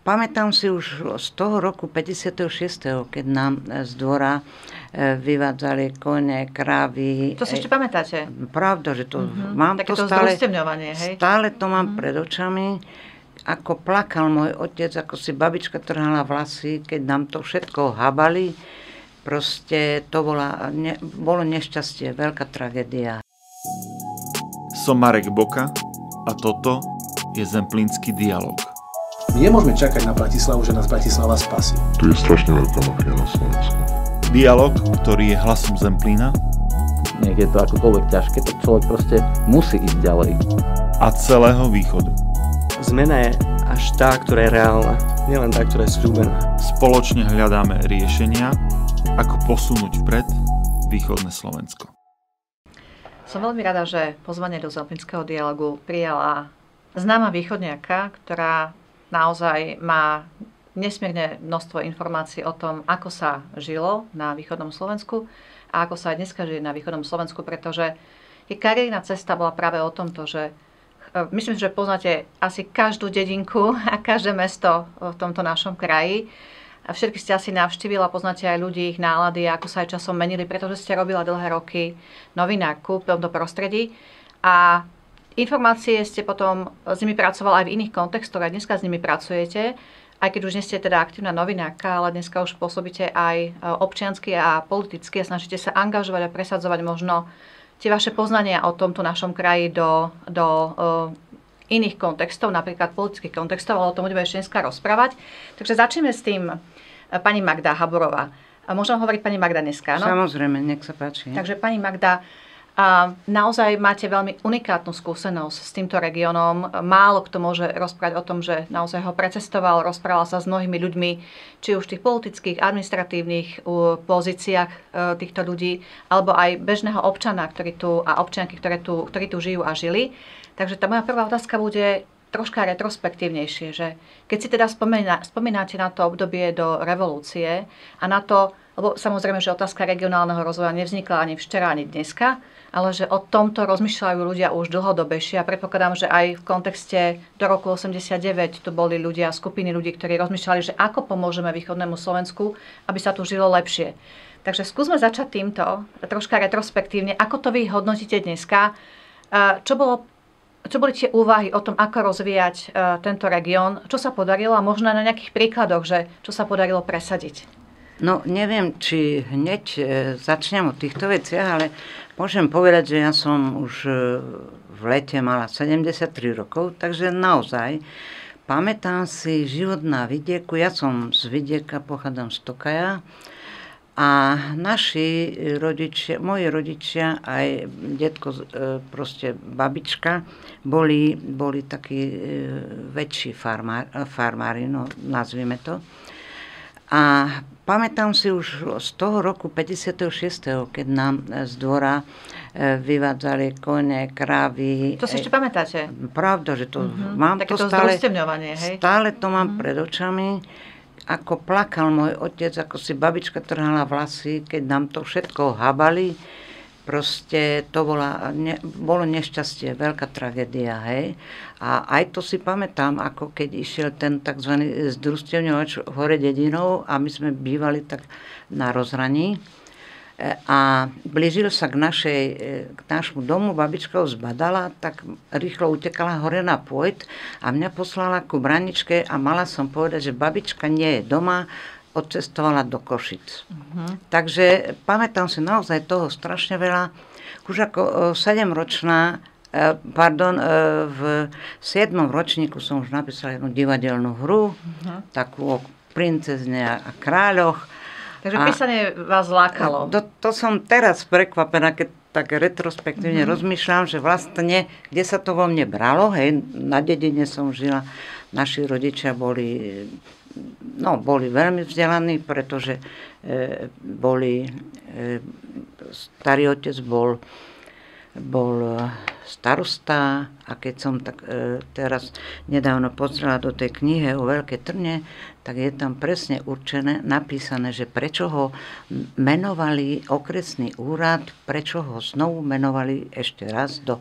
pamätám si už z toho roku 56., keď nám z dvora vyvádzali kone, krávy. To si ešte pamätáte? Pravda, že to mám také to hej? Stále to mám pred očami. Ako plakal môj otec, ako si babička trhala vlasy, keď nám to všetko habali. Proste to bolo nešťastie, veľká tragédia. Som Marek Boka a toto je Zemplínsky dialog. My nemôžeme čakať na Bratislavu, že nás Bratislava spasí. Tu je strašne veľká mafia na Slovensku. Dialog, ktorý je hlasom Zemplína. Nech je to akokoľvek ťažké, tak človek proste musí ísť ďalej. A celého východu. Zmena je až tá, ktorá je reálna, nielen tá, ktorá je sľúbená. Spoločne hľadáme riešenia, ako posunúť vpred východné Slovensko. Som veľmi rada, že pozvanie do Zemplínskeho dialogu prijala známa východniarka, ktorá naozaj má nesmierne množstvo informácií o tom, ako sa žilo na východnom Slovensku a ako sa aj dneska žije na východnom Slovensku, pretože jej kariérna cesta bola práve o tomto, že myslím, že poznáte asi každú dedinku a každé mesto v tomto našom kraji. A všetky ste asi navštívila, poznáte aj ľudí, ich nálady, ako sa aj časom menili, pretože ste robila dlhé roky novinárku v tomto prostredí. A informácie ste potom s nimi pracovala aj v iných kontextoch, aj dneska s nimi pracujete, aj keď už nie ste teda aktívna novinárka, ale dneska už pôsobíte aj občiansky a politicky a snažíte sa angažovať a presadzovať možno tie vaše poznania o tomto našom kraji do iných kontextov, napríklad politických kontextov, ale o tom budeme ešte dneska rozprávať. Takže začneme s tým pani Magda Haburová. Môžem hovoriť pani Magda dneska, no? Samozrejme, nech sa páči. Takže pani Magda, naozaj máte veľmi unikátnu skúsenosť s týmto regiónom. Málo kto môže rozprávať o tom, že naozaj ho precestoval, rozprával sa s mnohými ľuďmi, či už v tých politických, administratívnych pozíciách týchto ľudí, alebo aj bežného občana, a občianky, ktorí tu žijú a žili. Takže tá moja prvá otázka bude troška retrospektívnejšie, že keď si teda spomínate na to obdobie do revolúcie a na to, lebo samozrejme, že otázka regionálneho rozvoja nevznikla ani včera, ani dneska, ale že o tomto rozmýšľajú ľudia už dlhodobejšie a predpokladám, že aj v kontexte do roku 89 tu boli skupiny ľudí, ktorí rozmýšľali, že ako pomôžeme východnému Slovensku, aby sa tu žilo lepšie. Takže skúsme začať týmto, troška retrospektívne. Ako to vy hodnotíte dneska? Čo boli tie úvahy o tom, ako rozvíjať tento región? Čo sa podarilo a možno na nejakých príkladoch, že čo sa podarilo presadiť? No, neviem, či hneď začnem o týchto veciach, ale môžem povedať, že ja som už v lete mala 73 rokov, takže naozaj pamätám si život na vidieku. Ja som z vidieka, pochádzam z Tokaja. A naši rodičia, moji rodičia, aj detko, proste babička, boli takí väčší farmári, no nazvime to. A pamätám si už z toho roku 56., keď nám z dvora vyvádzali kone, krávy. To si ešte pamätáte? Pravda, že to mám také to hej? Stále to mám pred očami. Ako plakal môj otec, ako si babička trhala vlasy, keď nám to všetko habali. Proste to bolo nešťastie, veľká tragédia, hej. A aj to si pamätám, ako keď išiel ten tzv. Združstevňovač hore dedinou a my sme bývali tak na rozhraní. A blížil sa k nášmu domu, babička ho zbadala, tak rýchlo utekala hore na pôjt a mňa poslala ku braničke a mala som povedať, že babička nie je doma, odcestovala do Košic. Takže pamätám si naozaj toho strašne veľa. Už ako 7-ročná, v 7. ročníku som už napísala jednu divadelnú hru, takú o princezne a kráľoch. Takže písanie vás lákalo. To som teraz prekvapená, keď tak retrospektívne rozmýšľam, že vlastne, kde sa to vo mne bralo, hej, na dedine som žila, naši rodičia boli veľmi vzdelaní, pretože starý otec bol starosta a keď som tak teraz nedávno pozrela do tej knihy o Veľkej Trne, tak je tam presne napísané, že prečo ho menovali okresný úrad, prečo ho znovu menovali ešte raz do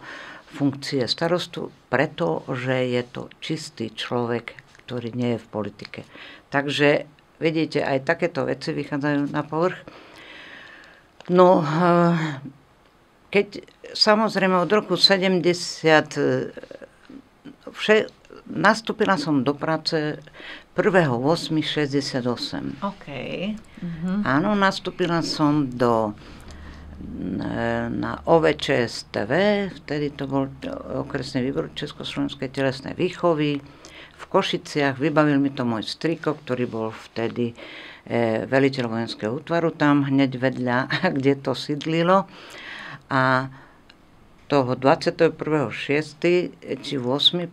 funkcie starostu, pretože je to čistý človek, ktorý nie je v politike. Takže, vidíte, aj takéto veci vychádzajú na povrch. No, keď samozrejme od roku 70 nastúpila som do práce 1.8.68. OK. Áno, nastúpila som na OVČS TV, vtedy to bol okresný výbor Československej telesnej výchovy. V Košiciach vybavil mi to môj striko, ktorý bol vtedy veliteľ vojenského útvaru tam hneď vedľa, kde to sídlilo. A toho 21.6. či 8.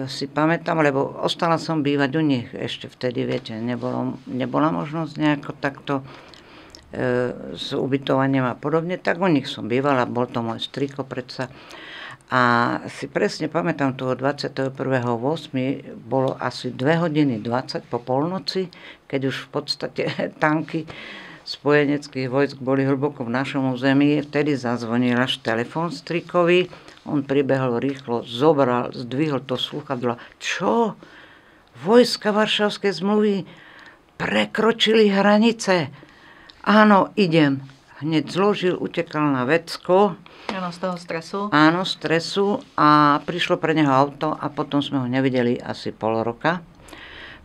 Si pamätám, lebo ostala som bývať u nich ešte vtedy, viete, nebola možnosť nejako takto s ubytovaním a podobne, tak u nich som bývala, bol to môj striko predsa. A si presne pamätám, toho 21.8. bolo asi 2:20 po polnoci, keď už v podstate tanky spojeneckých vojsk boli hlboko v našom území. Vtedy zazvonil až telefón strikovi, on pribehol rýchlo, zobral, zdvihol to slúchadlo. Čo? Vojska Varšavskej zmluvy prekročili hranice. Áno, idem. Hneď zložil, utekal na Vecko. Áno, z toho stresu. Áno, stresu a prišlo pre neho auto a potom sme ho nevideli asi pol roka.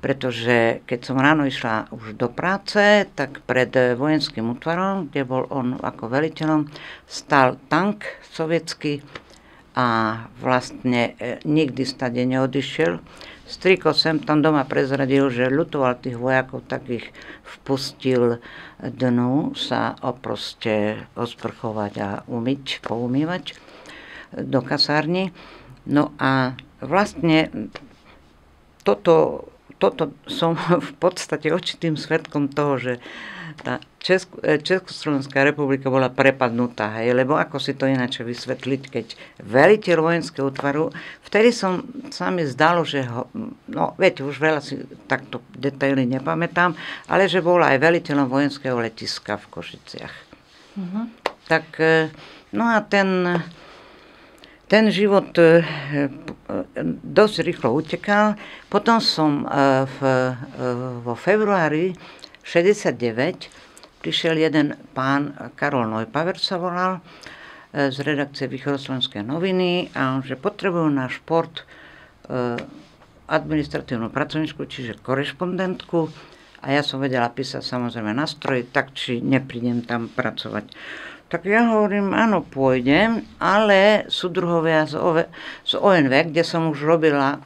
Pretože keď som ráno išla už do práce, tak pred vojenským útvarom, kde bol on ako veliteľom, stál tank sovietský a vlastne nikdy stade neodišiel. Striko sem tam doma prezradil, že ľutoval tých vojakov, tak ich vpustil dnu sa proste osprchovať a poumývať do kasárny. No a vlastne toto som v podstate očitým svedkom toho, že tá Československá republika bola prepadnutá, hej, lebo ako si to ináč vysvetliť, keď veliteľ vojenského útvaru, vtedy sa mi zdalo, že no viete, už veľa si takto detaily nepamätám, ale že bol aj veliteľom vojenského letiska v Košiciach. Tak, no a ten život dosť rýchlo utekal. Potom som vo februári 69 prišiel jeden pán, Karol Neupaver sa volal, z redakcie Východoslovenskej noviny a on, že potrebujú na šport administratívnu pracovničku, čiže korešpondentku a ja som vedela písať samozrejme na stroji, tak či neprídem tam pracovať. Tak ja hovorím, áno, pôjdem, ale súdruhovia z ONV, kde som už robila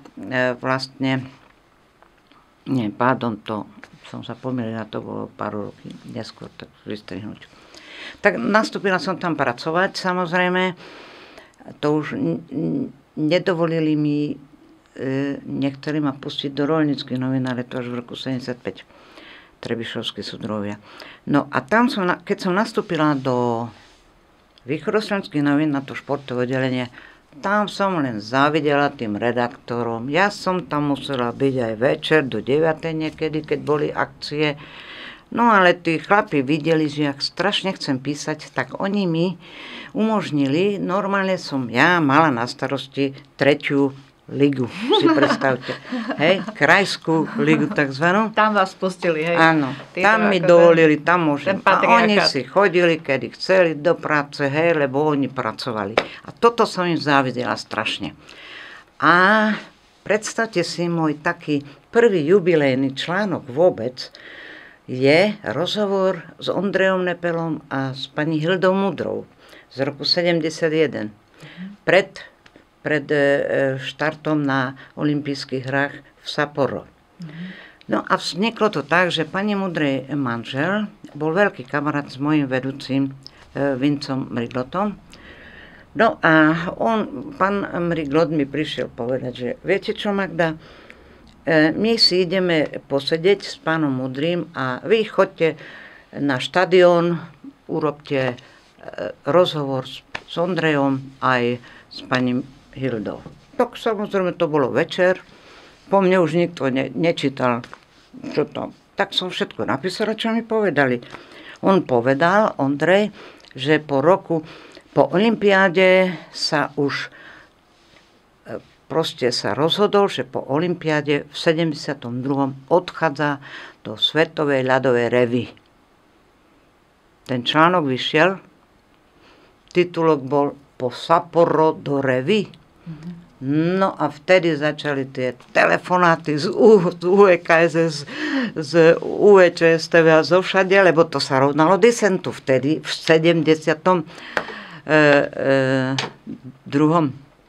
som sa pomýlila, to bolo pár roky neskôr, tak vystrihnúť. Tak nastúpila som tam pracovať, samozrejme, to už nedovolili mi niektorí ma pustiť do roľníckych novín, ale to až v roku 75. Trebišovskí súdruhovia. No a tam keď som nastúpila do Východoslovenských novín na to športové oddelenie, tam som len závidela tým redaktorom. Ja som tam musela byť aj večer do 9. niekedy, keď boli akcie. No ale tí chlapi videli, že ak strašne chcem písať, tak oni mi umožnili. Normálne som ja mala na starosti 3. ligu, si predstavte. Hej, krajskú ligu takzvanú. Tam vás pustili, hej. Áno, tam mi dovolili, tam môžem. A oni si chodili, kedy chceli do práce, hej, lebo oni pracovali. A toto som im závidela strašne. A predstavte si, môj taký prvý jubilejný článok vôbec je rozhovor s Ondrejom Nepelom a s pani Hildou Mudrou z roku 71. Pred štartom na olympijských hrách v Sapporo. No a vzniklo to tak, že pani Mudrej manžel bol veľký kamarát s mojím vedúcim Vincom Mriglotom. No a pán Mriglot mi prišiel povedať, že viete čo, Magda, my si ideme posedieť s pánom Mudrým a vy chodte na štadión, urobte rozhovor s Ondrejom aj s pani Hildou. Tak samozrejme to bolo večer, po mne už nikto nečítal, čo to. Tak som všetko napísala, čo mi povedali. On povedal, Ondrej, že po olympiáde sa už proste sa rozhodol, že po olympiáde v 72. odchádza do Svetovej ľadovej revy. Ten článok vyšiel, titulok bol Po Sapporo do revy. No a vtedy začali tie telefonáty z UKSS, z UČSTV a zo všade, lebo to sa rovnalo disentu vtedy v 72.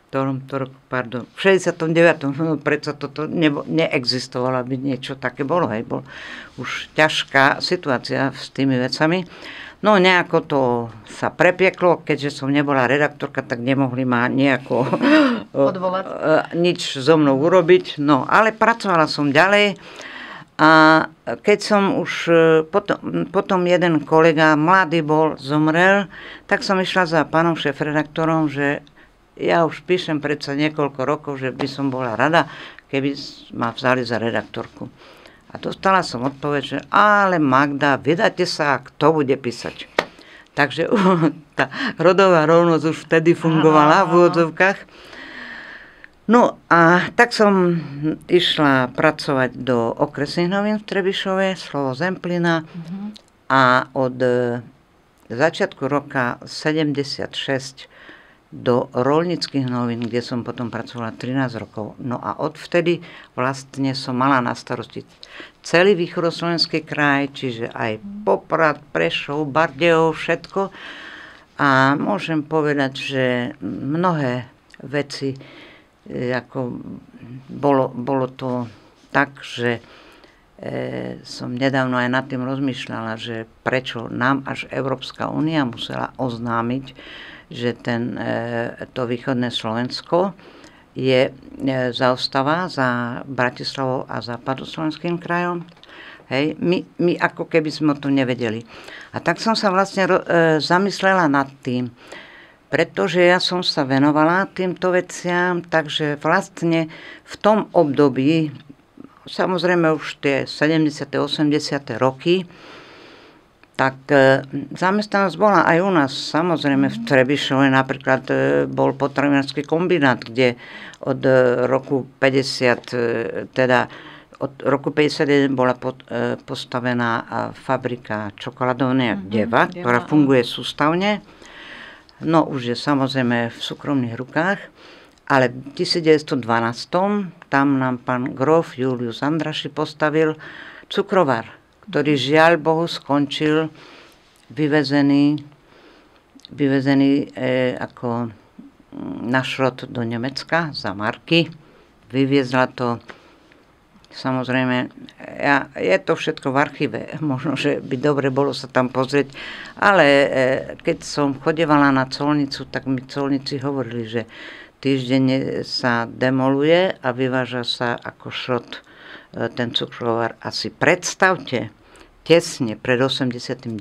V 69. Predsa toto neexistovalo, aby niečo také bolo. Hej. Bol už ťažká situácia s tými vecami. No nejako to sa prepieklo, keďže som nebola redaktorka, tak nemohli ma nejako nič so mnou urobiť. No, ale pracovala som ďalej a keď som už potom jeden kolega, mladý bol, zomrel, tak som išla za pánom šéfredaktorom, že ja už píšem predsa niekoľko rokov, že by som bola rada, keby ma vzali za redaktorku. A dostala som odpoveď, že ale Magda, vydajte sa, kto bude písať. Takže tá rodová rovnosť už vtedy fungovala v úvodzovkách. No a tak som išla pracovať do okresných novín v Trebišove, Slovo Zemplína a od začiatku roka 76 do Roľnických novín, kde som potom pracovala 13 rokov. No a odvtedy vlastne som mala na starosti celý východoslovenský kraj, čiže aj Poprad, Prešov, Bardejov, všetko. A môžem povedať, že mnohé veci, ako bolo to tak, že som nedávno aj nad tým rozmýšľala, že prečo nám až Európska únia musela oznámiť, že to východné Slovensko zaostáva za Bratislavou a západoslovenským krajom. Hej, my ako keby sme o tom nevedeli. A tak som sa vlastne zamyslela nad tým, pretože ja som sa venovala týmto veciam, takže vlastne v tom období, samozrejme už tie 70. 80. roky, tak zamestnanosť bola aj u nás, samozrejme v Trebišove napríklad bol potravinársky kombinát, kde od roku 50, teda od roku 51 bola postavená fabrika čokoládovne Deva, ktorá funguje sústavne. No už je samozrejme v súkromných rukách, ale v 1912 tam nám pán grof Julius Andraši postavil cukrovar, ktorý žiaľ Bohu skončil vyvezený ako na šrot do Nemecka za marky. Vyviezla to, samozrejme, je to všetko v archíve, možno, že by dobre bolo sa tam pozrieť, ale keď som chodievala na colnicu, tak mi colníci hovorili, že týždenne sa demoluje a vyváža sa ako šrot ten cukrovar. Asi predstavte, tesne pred 89.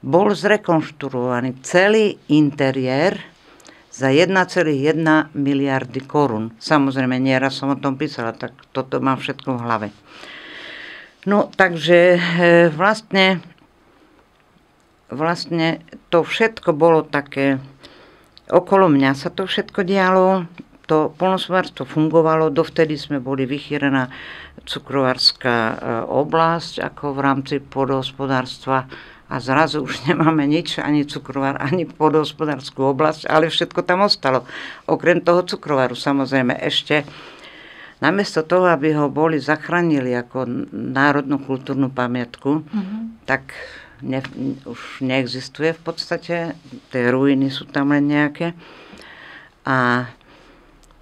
bol zrekonštruovaný celý interiér za 1,1 miliardy korún. Samozrejme, nieraz som o tom písala, tak toto mám všetko v hlave. No, takže vlastne to všetko bolo také, okolo mňa sa to všetko dialo, to poľnohospodárstvo fungovalo, dovtedy sme boli vychýrená cukrovárska oblasť, ako v rámci pôdohospodárstva, a zrazu už nemáme nič, ani cukrovar, ani pôdohospodárskú oblasť, ale všetko tam ostalo. Okrem toho cukrovaru, samozrejme, ešte namiesto toho, aby ho boli zachránili ako národnú kultúrnu pamiatku, tak už neexistuje v podstate, tie ruiny sú tam len nejaké. A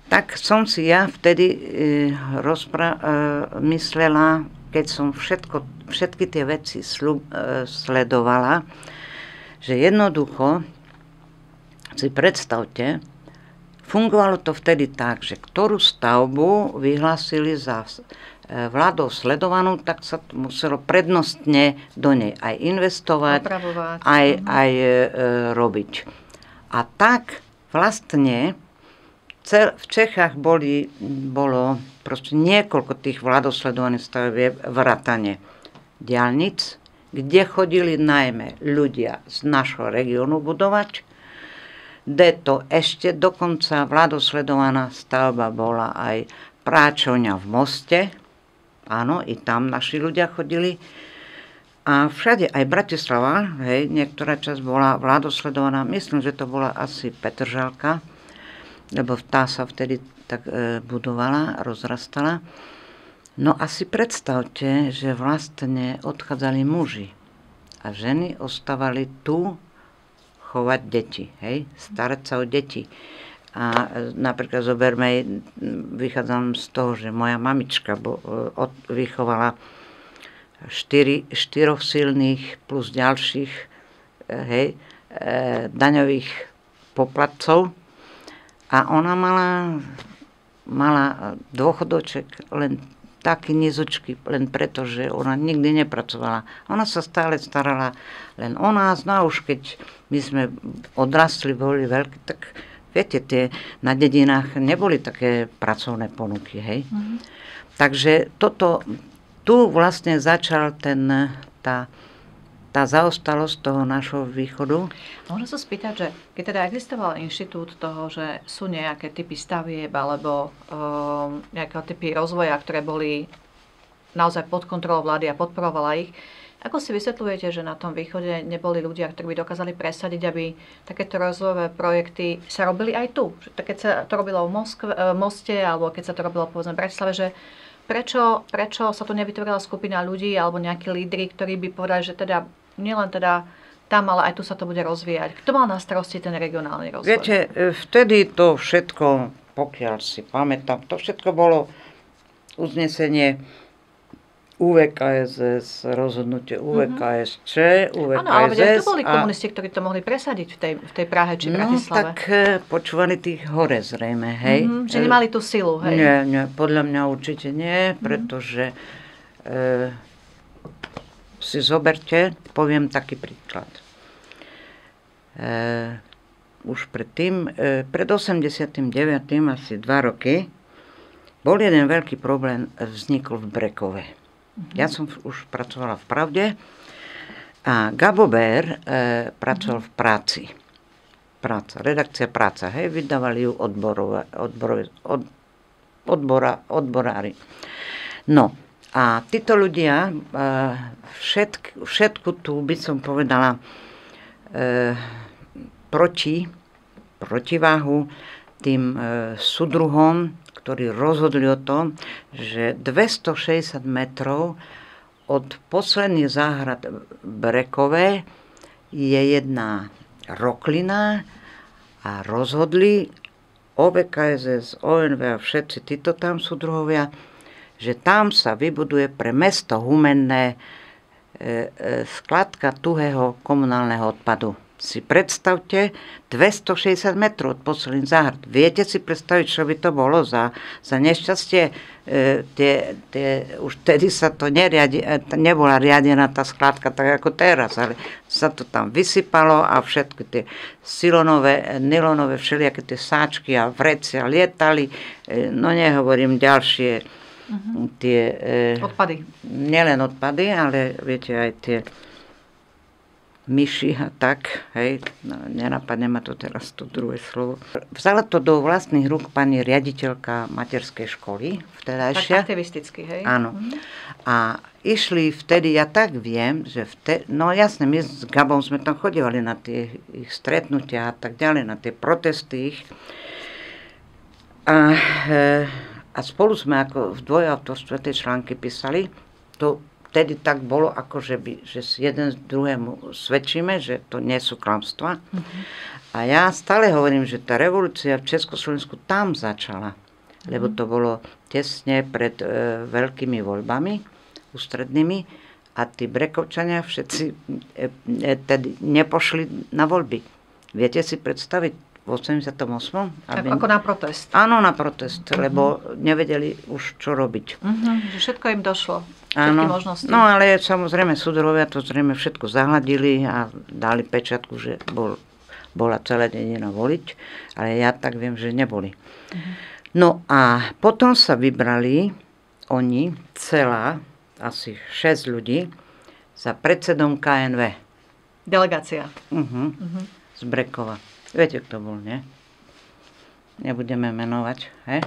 tak som si ja vtedy myslela, keď som všetky tie veci sledovala, že jednoducho si predstavte, fungovalo to vtedy tak, že ktorú stavbu vyhlásili za vládou sledovanú, tak sa to muselo prednostne do nej aj investovať, aj robiť. A tak vlastne v Čechách bolo proste niekoľko tých vládosledovaných stavieb vrátane diaľnic, kde chodili najmä ľudia z našho regiónu budovať. to ešte dokonca vládosledovaná stavba bola aj práčovňa v Moste. Áno, i tam naši ľudia chodili. A všade, aj Bratislava, hej, niektorá časť bola vládosledovaná. Myslím, že to bola asi Petržalka, lebo tá sa vtedy tak budovala, rozrastala. No a si predstavte, že vlastne odchádzali muži a ženy ostávali tu chovať deti, hej, starať sa o deti. A napríklad zoberme, vychádzam z toho, že moja mamička vychovala 4 silných plus ďalších, hej, daňových poplatcov a ona mala dôchodoček len taký nizučky, len preto, že ona nikdy nepracovala. Ona sa stále starala len o nás, no a už keď my sme odrastli, boli veľkí, tak viete, na dedinách neboli také pracovné ponuky, hej. Mm-hmm. Takže tu vlastne začal tá zaostalosť toho našho východu. Môžem sa spýtať, že keď teda existoval inštitút toho, že sú nejaké typy stavieb alebo nejaké typy rozvoja, ktoré boli naozaj pod kontrolou vlády a podporovala ich, ako si vysvetľujete, že na tom východe neboli ľudia, ktorí by dokázali presadiť, aby takéto rozvojové projekty sa robili aj tu? Keď sa to robilo v Moste alebo keď sa to robilo povedzme v Bratislave, že prečo sa tu nevytvorila skupina ľudí alebo nejakí lídri, ktorí by povedali, že teda nielen teda tam, ale aj tu sa to bude rozvíjať. Kto mal na starosti ten regionálny rozvoj? Viete, vtedy to všetko, pokiaľ si pamätám, to všetko bolo uznesenie UVKSS, rozhodnutie UVKSČ, UVKSS. Áno, ale to boli komunisti, ktorí to mohli presadiť v tej Prahe či Bratislave. No, tak počúvali tých hore zrejme, hej. Že nemali tú silu, hej. Nie, podľa mňa určite nie, pretože si zoberte, poviem taký príklad. Už predtým, pred 89. asi 2 roky, bol jeden veľký problém, vznikol v Brekove. Ja som už pracovala v Pravde a Gabo Bér pracoval v Práci. Redakcia Práca, hej, vydávali ju odborári. No, a títo ľudia, všetku tú, by som povedala, protiváhu tým súdruhom, ktorí rozhodli o tom, že 260 metrov od posledných záhrad Brekové je jedna roklina a rozhodli OVKSS, ONV a všetci títo tam súdruhovia, že tam sa vybuduje pre mesto Humenné skladka tuhého komunálneho odpadu. Si predstavte, 260 metrov od posledných záhrad. Viete si predstaviť, čo by to bolo za nešťastie? Už tedy sa to nebola riadená tá skladka tak ako teraz, ale sa to tam vysypalo a všetky tie silonové, nylonové, všelijaké tie sáčky a vrecia lietali. No nehovorím ďalšie tie odpady. Nielen odpady, ale viete aj tie myši a tak, hej, no, nenapadne ma to teraz to druhé slovo. Vzala to do vlastných rúk pani riaditeľka materskej školy vtedajšia. Tak aktivisticky, hej? Áno. A išli vtedy, ja tak viem, že no jasne, my s Gabom sme tam chodívali na tie ich stretnutia a tak ďalej, na tie protesty ich. A spolu sme ako v dvojautorstve tej články písali, to vtedy tak bolo, ako že si jeden druhému svedčíme, že to nie sú klamstvá. A ja stále hovorím, že tá revolúcia v Československu tam začala, lebo to bolo tesne pred veľkými voľbami ústrednými a tí Brekovčania všetci tedy nepošli na voľby. Viete si predstaviť v 88. Ako na protest. Áno, na protest, lebo nevedeli už, čo robiť. Že všetko im došlo. Všetky možnosti. No ale samozrejme súdruhovia to zrejme všetko zahladili a dali pečatku, že bola celá dedina voliť, ale ja tak viem, že neboli. No a potom sa vybrali oni, asi 6 ľudí, za predsedom KNV. Delegácia. Z Brekova. Viete, kto bol, nie? Nebudeme menovať, hej?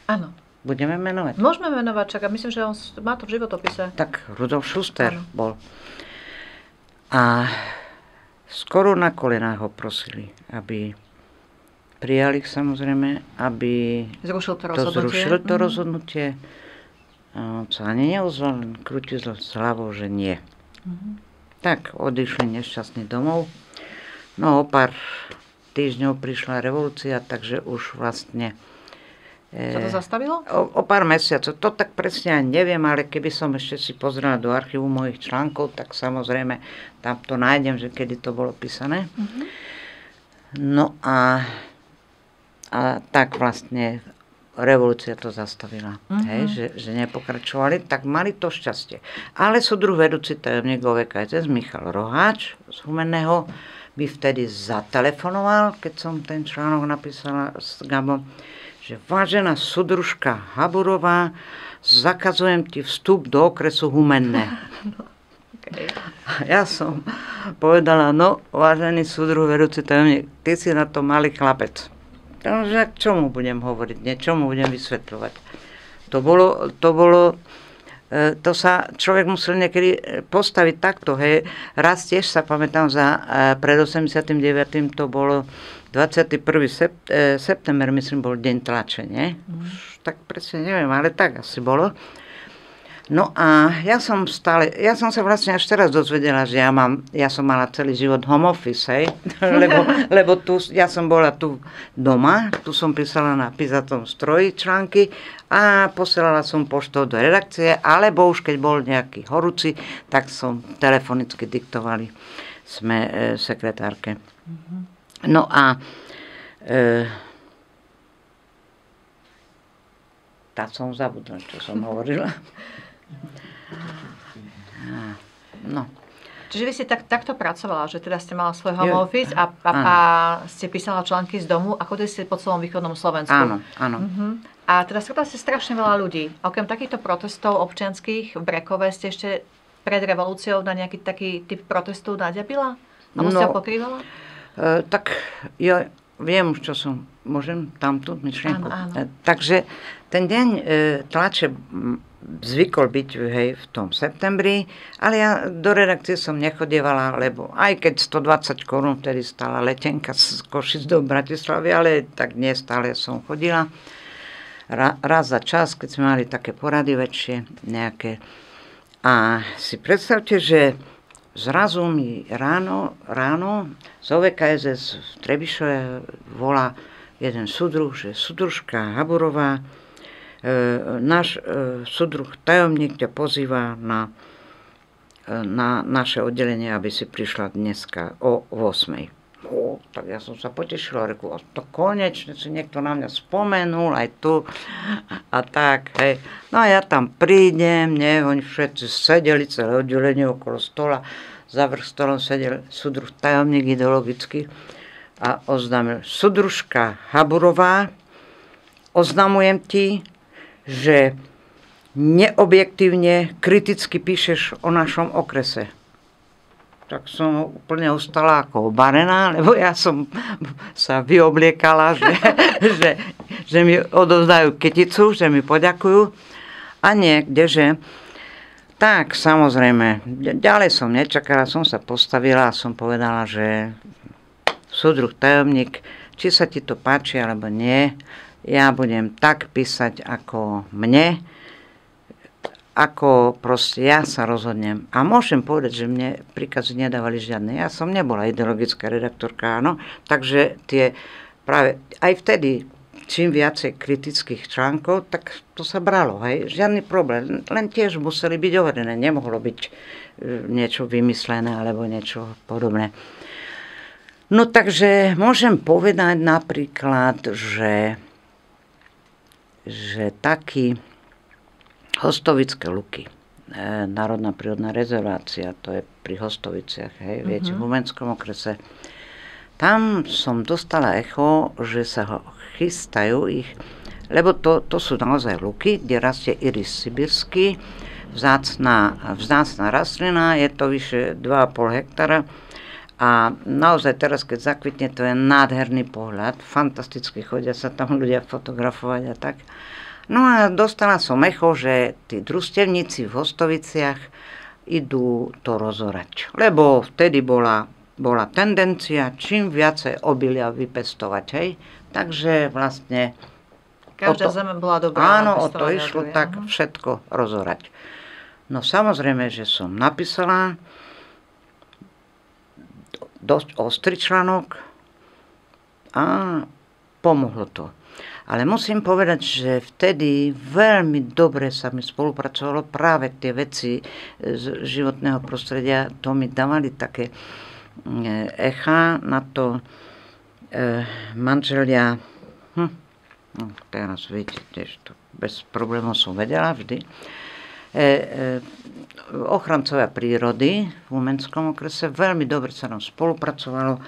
Áno. Budeme menovať? Môžeme menovať, čak a myslím, že on má to v životopise. Tak Rudolf Schuster Áno. bol. A skoro na kolenách ho prosili, aby prijali samozrejme, aby Zrušil to rozhodnutie. A on sa ani neozval, len krútil hlavou, že nie. Tak odišli nešťastní domov. No o pár týždňov prišla revolúcia, takže už vlastne... Čo to zastavilo? O pár mesiacov. To tak presne ani neviem, ale keby som ešte si pozrela do archívu mojich článkov, tak samozrejme tam to nájdem, že kedy to bolo písané. No a tak vlastne revolúcia to zastavila. Hej, že nepokračovali, tak mali to šťastie. Ale súdruh vedúci tajomník OVKZ Michal Roháč z Humenného by vtedy zatelefonoval, keď som ten článok napísala s Gabom, že vážená súdružka Haburová, zakazujem ti vstup do okresu Humenné. Okay. Ja som povedala, no vážený súdruh vedúci tajomník, ty si na to malý chlapec. Takže k čomu budem hovoriť, čomu budem vysvetľovať. To sa človek musel niekedy postaviť takto, hej. Raz tiež sa pamätám pred 89. to bolo 21. september, myslím, bol deň tlače, nie? Tak presne neviem, ale tak asi bolo. No a ja som sa vlastne až teraz dozvedela, že ja som mala celý život home office, hej? lebo ja som bola tu doma, tu som písala na písatom stroji články a posielala som poštou do redakcie, alebo už keď bol nejaký horúci, tak som telefonicky diktovali sme sekretárke. No a tak som zabudla, čo som hovorila. No. Čiže vy ste takto pracovala, že teda ste mala svoj home office a ste písala články z domu a chodili ste po celom východnom Slovensku. Áno. A teda stretali ste strašne veľa ľudí. Okrem takýchto protestov občianskych v Brekove ste ešte pred revolúciou na nejaký taký typ protestov naďabila? Alebo ste ho pokrývala? Tak ja viem už, čo som. Môžem tamtu myšlienku? Áno. Takže ten deň tlače zvykol byť v tom septembri, ale ja do redakcie som nechodievala, lebo aj keď 120 korún vtedy stála letenka z Košic do Bratislavy, ale tak nie stále som chodila. Raz za čas, keď sme mali také porady väčšie nejaké. A si predstavte, že zrazu mi ráno z OVKZ v Trebišove volá jeden súdruh, že súdružka Haburová, náš súdruh tajomník ťa pozýva na naše oddelenie, aby si prišla dneska o 8:00. Tak ja som sa potešila, reku, to konečne si niekto na mňa spomenul, aj tu a tak, hej. No a ja tam prídem, oni všetci sedeli, celé oddelenie okolo stola, za vrch stolom sedel súdruh tajomník ideologický a oznámil, súdružka Haburová, oznamujem ti, že neobjektívne kriticky píšeš o našom okrese. Tak som úplne ostala ako obarená, lebo ja som sa vyobliekala, že mi odovzdajú kyticu, že mi poďakujú. A niekde, že tak, samozrejme, ďalej som nečakala, som sa postavila a som povedala, že súdruh tajomník, či sa ti to páči, alebo nie, ja budem tak písať ako mne, ako proste ja sa rozhodnem. A môžem povedať, že mne príkazy nedávali žiadne. Ja som nebola ideologická redaktorka, áno. Takže práve aj vtedy, čím viacej kritických článkov, tak to sa bralo, hej. Žiadny problém. Len tiež museli byť overené. Nemohlo byť niečo vymyslené alebo niečo podobné. No takže môžem povedať napríklad, že taký Hostovické Luky, Národná prírodná rezervácia, to je pri Hostoviciach, hej, viete, v Humenskom okrese. Tam som dostala echo, že sa chystajú ich, lebo to sú naozaj luky, kde rastie iris sibirský, vzácna rastlina, je to vyše 2,5 hektara A naozaj teraz, keď zakvitne, to je nádherný pohľad. Fantasticky chodia sa tam ľudia fotografovať a tak. No a dostala som echo, že tí družstevníci v Hostoviciach idú to rozorať. Lebo vtedy bola tendencia čím viacej obilia vypestovať. Hej? Takže vlastne... Každá zem bola dobrá. Áno, o to išlo tak všetko rozorať. No samozrejme, že som napísala dosť ostrý článok a pomohlo to. Ale musím povedať, že vtedy veľmi dobre sa mi spolupracovalo práve tie veci z životného prostredia. To mi dávali také echa na to manželia. No, teraz vidíte, že to bez problémov som vedela vždy. Ochrancovia prírody v Humenskom okrese, veľmi dobre sa nám spolupracovalo.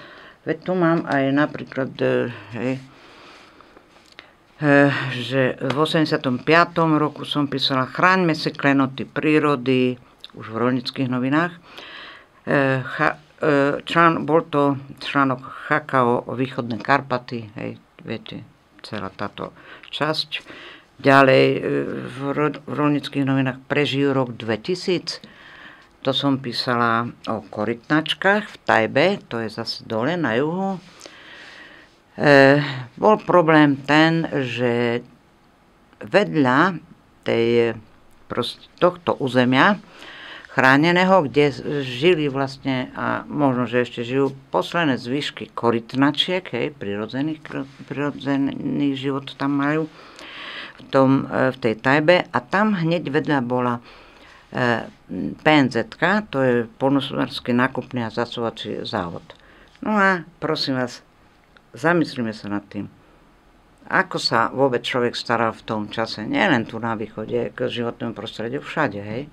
Veď tu mám aj napríklad, že v 85. roku som písala Chráňme si klenoty prírody, už v Roľnických novinách. Bol to článok Chakao o východné Karpaty, hej, viete, celá táto časť. Ďalej v Roľnických novinách Prežijú rok 2000. To som písala o korytnačkách v Tajbe, to je zase dole na juhu. Bol problém ten, že vedľa tohto územia chráneného, kde žili vlastne, a možno, že ešte žijú posledné zvyšky korytnačiek, hej, prirodzený život tam majú, v tej Tajbe, a tam hneď vedľa bola PNZ, to je poľnohospodársky nákupný a zasovací závod. No a prosím vás, zamyslíme sa nad tým, ako sa vôbec človek staral v tom čase, nielen tu na východe, k životnému prostrediu, všade, hej?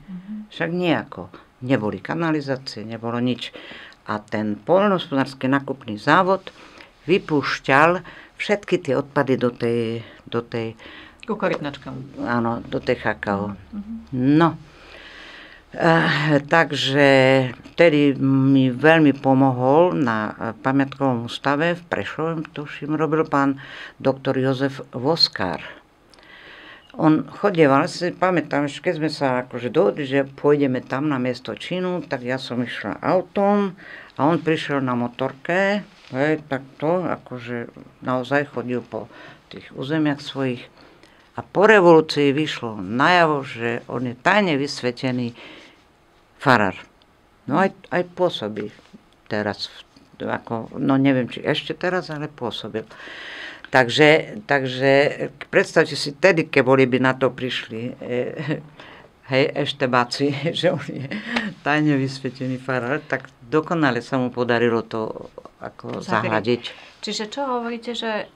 Však nejako. Neboli kanalizácie, nebolo nič. A ten poľnohospodársky nákupný závod vypúšťal všetky tie odpady do tej ku korytnačkám. Áno, do tej Chakao. No. Takže vtedy mi veľmi pomohol na pamiatkovom ústave v Prešove, tuším, robil pán doktor Jozef Voskár. On chodieval, si pamätám, keď sme sa akože dohodli, že pôjdeme tam na miesto činu, tak ja som išla autom a on prišiel na motorke, hej, tak to akože naozaj chodil po tých územiach svojich. A po revolúcii vyšlo najavo, že on je tajne vysvetený farár. No aj pôsobil teraz, no neviem, či ešte teraz, ale pôsobil. Takže predstavte si, tedy, keď boli by na to prišli hej, eštebáci, že on je tajne vysvetený farár, tak dokonale sa mu podarilo to ako zahľadiť. Čiže čo hovoríte, že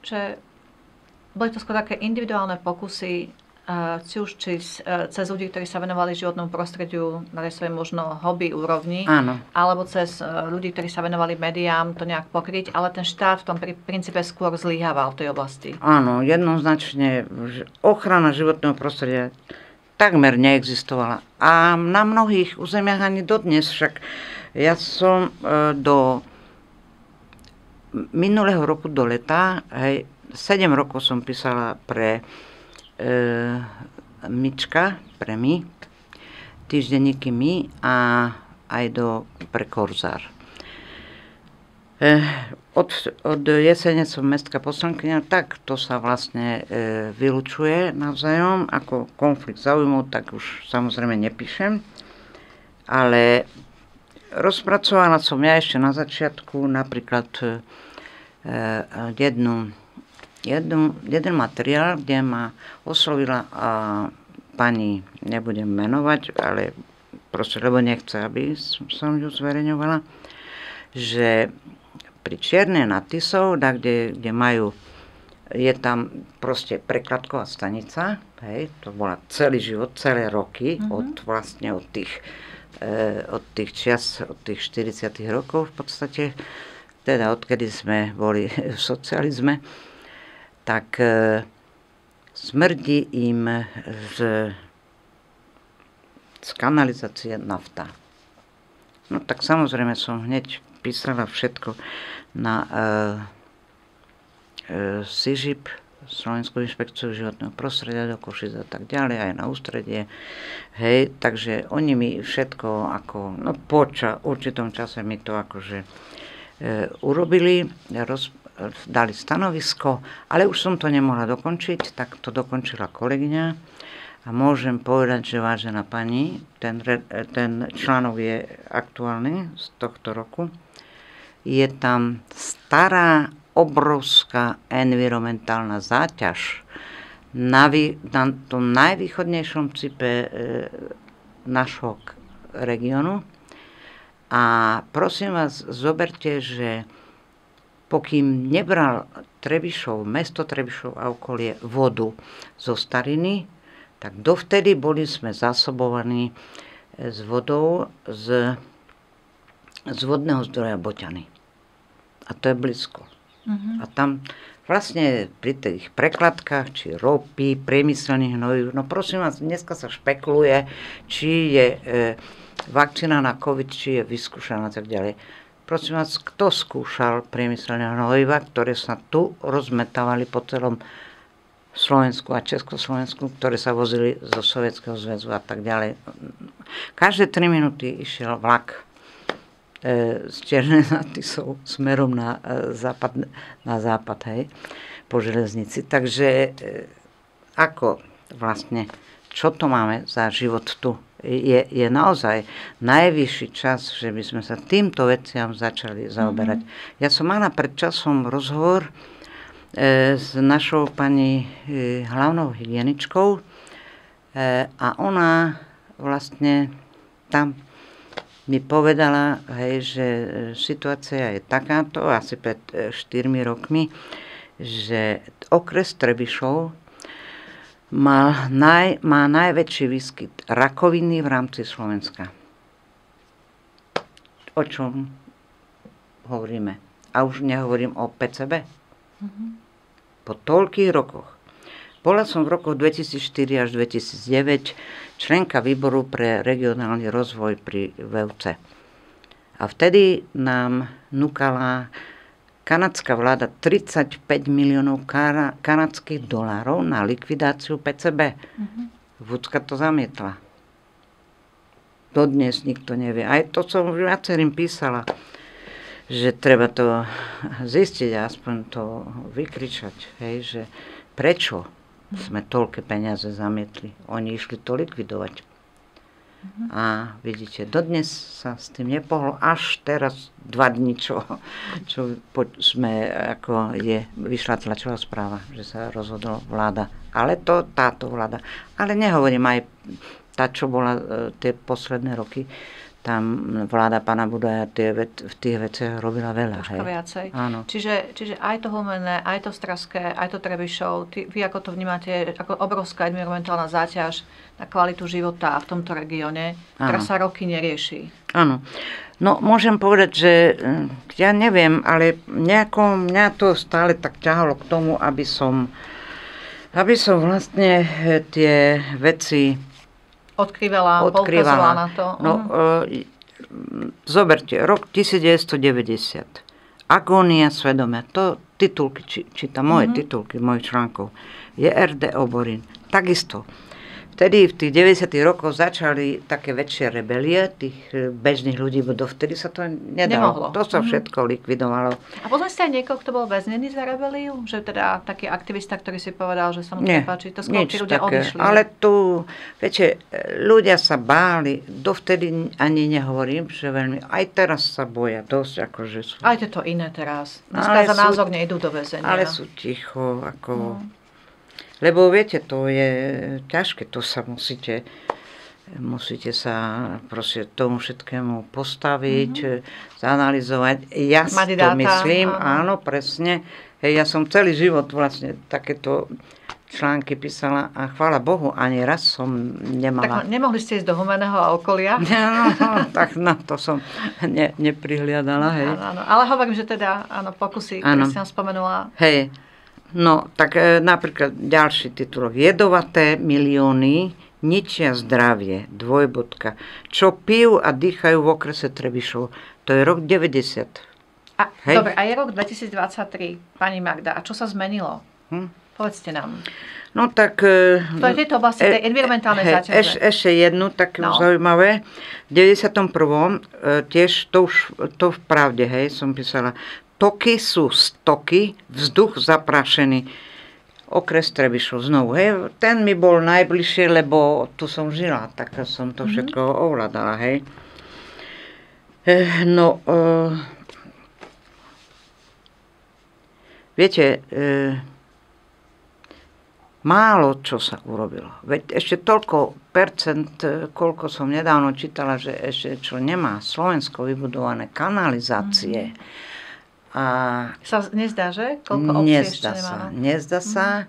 boli to skôr také individuálne pokusy, cez ľudí, ktorí sa venovali životnému prostrediu na tej svojej možno hobby úrovni, áno, alebo cez ľudí, ktorí sa venovali médiám, to nejak pokryť, ale ten štát v tom princípe skôr zlyhával v tej oblasti. Áno, jednoznačne ochrana životného prostredia takmer neexistovala. A na mnohých územiach ani dodnes, však ja som do minulého roku do leta, hej, 7 rokov som písala pre Mička, pre My, týždenníky My a aj pre Korzár. Od jesene som mestská poslankyňa, tak to sa vlastne vylučuje navzájom, ako konflikt záujmov, tak už samozrejme nepíšem, ale rozpracovala som ja ešte na začiatku napríklad jeden materiál, kde ma oslovila pani, nebudem menovať, ale proste, lebo nechce, aby som ju zverejňovala, že pri Čiernej nad Tisou, kde majú, je tam proste prekladková stanica, hej, to bola celý život, celé roky, od tých čias, od tých 40 rokov v podstate, teda odkedy sme boli v socializme, tak smrdí im z kanalizácie nafta. No tak samozrejme som hneď písala všetko na SIŽIP, Slovenskú inšpekciu životného prostredia do Košic a tak ďalej, aj na ústredie. Hej, takže oni mi všetko ako, no po určitom čase mi to akože urobili, dali stanovisko, ale už som to nemohla dokončiť, tak to dokončila kolegyňa a môžem povedať, že vážená pani, ten článok je aktuálny z tohto roku. Je tam stará obrovská environmentálna záťaž na tom najvýchodnejšom cipe našho regiónu. A prosím vás, zoberte, že pokým nebral Trebišov, mesto Trebišov a okolie vodu zo Stariny, tak dovtedy boli sme zásobovaní s vodou z vodného zdroja Boťany. A to je blízko. A tam vlastne pri tých prekladkách, či ropy, priemyselných hnojív, no prosím vás, dneska sa špekuluje, či je vakcína na COVID, či je vyskúšaná a tak ďalej. Prosím vás, kto skúšal priemyselné hnojiva, ktoré sa tu rozmetávali po celom Slovensku a Československu, ktoré sa vozili zo Sovietskeho zväzu a tak ďalej. Každé 3 minúty išiel vlak z Čiernej nad Tisou smerom na západ, hej, po železnici. Takže ako vlastne, čo to máme za život tu? Je naozaj najvyšší čas, že by sme sa týmto veciam začali zaoberať. Ja som mala pred časom rozhovor s našou pani hlavnou hygieničkou a ona vlastne tam mi povedala, hej, že situácia je takáto, asi pred 4 rokmi, že okres Trebišov má najväčší výskyt rakoviny v rámci Slovenska. O čom hovoríme? A už nehovorím o PCB. Po toľkých rokoch. Bola som v rokoch 2004 až 2009 členka výboru pre regionálny rozvoj pri VUC. A vtedy nám núkala kanadská vláda 35 miliónov kanadských dolárov na likvidáciu PCB. Vúcka to zamietla. Dodnes nikto nevie. Aj to som viacerým písala, že treba to zistiť a aspoň to vykričať, hej, že prečo sme toľké peniaze zamietli. Oni išli to likvidovať. A vidíte, dodnes sa s tým nepohlo, až teraz 2 dní, čo sme, ako vyšla tlačová správa, že sa rozhodla vláda. Ale to táto vláda. Ale nehovorím aj tá, čo bola tie posledné roky, tam vláda pána Budaja v tých veciach robila veľa. Troška viacej. Áno. Čiže aj to Humenné, aj to Straské, aj to Trebišov, vy ako to vnímate, ako obrovská environmentálna záťaž na kvalitu života v tomto regióne, ktorá sa roky nerieši. Áno. No, môžem povedať, že ja neviem, ale nejako mňa to stále tak ťahalo k tomu, aby som vlastne tie veci odkrývala, poukazovala na to. No, zoberte, rok 1990. Agónia svedomia. To titulky, čítam moje titulky, mojich článkov. Je RD Oborín. Takisto. Vtedy v tých 90. rokoch začali také väčšie rebelie tých bežných ľudí, bo dovtedy sa to nedalo. To sa všetko likvidovalo. A potom ste aj niekoho, kto bol väznený za rebeliu? Že teda taký aktivista, ktorý si povedal, že sa mu to nepáči. To skôr tí ľudia odišli. Ale tu, viete, ľudia sa báli. Dovtedy ani nehovorím, že veľmi. Aj teraz sa boja dosť. Akože sú... Aj to iné teraz. Dneska za názor nejdú do väzenia. Ale sú ticho, ako... Lebo viete, to je ťažké, to sa musíte sa proste tomu všetkému postaviť, zanalizovať. Ja si to myslím, áno, presne. Hej, ja som celý život vlastne takéto články písala a chvála Bohu, ani raz som nemala. Tak nemohli ste ísť do Humenného a okolia? No, tak na to som neprihliadala, hej. Áno, ale hovorím, že teda, áno, pokusy, ktoré si nám spomenula. Hej. No, tak napríklad ďalší titulok. Jedovaté milióny ničia zdravie, dvojbodka. Čo pijú a dýchajú v okrese Trebišov. To je rok 90. Hej. Dobre, a je rok 2023, pani Magda. A čo sa zmenilo? Povedzte nám. No tak... To je tejto oblasti, tej environmentálnej záťaže. Ešte jednu takú zaujímavé. V 91. Tiež to v pravde, hej, som písala. Toky sú stoky, vzduch zaprašený. Okres Trebišov znovu, hej. Ten mi bol najbližšie, lebo tu som žila, tak som to všetko ovládala, hej. Viete, málo čo sa urobilo. Veď ešte toľko percent, koľko som nedávno čítala, že ešte čo nemá Slovensko vybudované kanalizácie. A sa nezdá, že? Koľko obcí ešte nemá? Nezdá sa.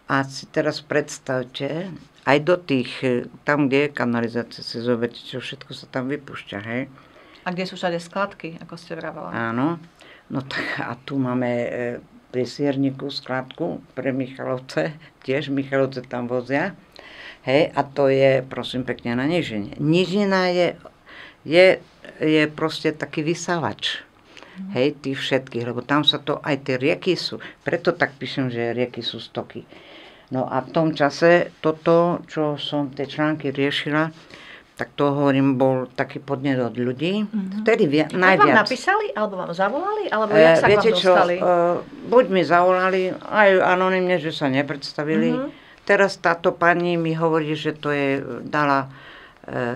A si teraz predstavte, aj do tých, tam, kde je kanalizácia, si zoberte, čo všetko sa tam vypúšťa, hej? A kde sú všade skladky, ako ste vravala? Áno. No tak a tu máme pri Sierniku skladku pre Michalovce, tiež Michalovce tam vozia. Hej, a to je, prosím pekne, na Nižine. Nižina je proste taký vysávač. Hej, tých všetkých, lebo tam sa to, aj tie rieky sú, preto tak píšem, že rieky sú stoky. No a v tom čase toto, čo som tie články riešila, tak to hovorím, bol taký podnet od ľudí. Vtedy najviac. Vám napísali, alebo vám zavolali, alebo jak sa viete vám dostali? Buď mi zavolali, aj anonymne, že sa nepredstavili. Teraz táto pani mi hovorí, že to je, dala